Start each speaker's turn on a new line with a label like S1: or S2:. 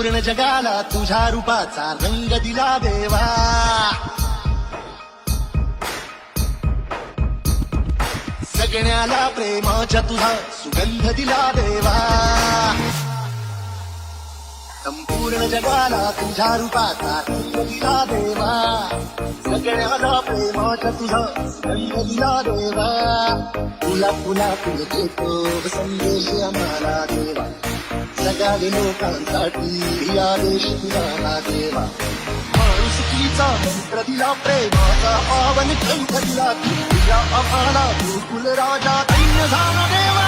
S1: पूर्ण जगाला तुझ्या रूपाचा रंग दिला देवा. सगळ्याला प्रेमाच्या तुझा सुगंध दिला देवा. संपूर्ण जगाला तुझ्या रूपाचा रंग दिला देवा. सगळ्याला प्रेमाच्या तुझा सुगंध दिला देवा. तुला तुला तुला देतो संदेश आम्हाला देवा. जगाले लोकांसाठी आदेश तुला देवा. माणुसकीचा मंत्र दिला, प्रेमाचा पावन ग्रंथ दिला. तुझ्या आम्हाला गोकुल राजा दैन्य झाला देवा.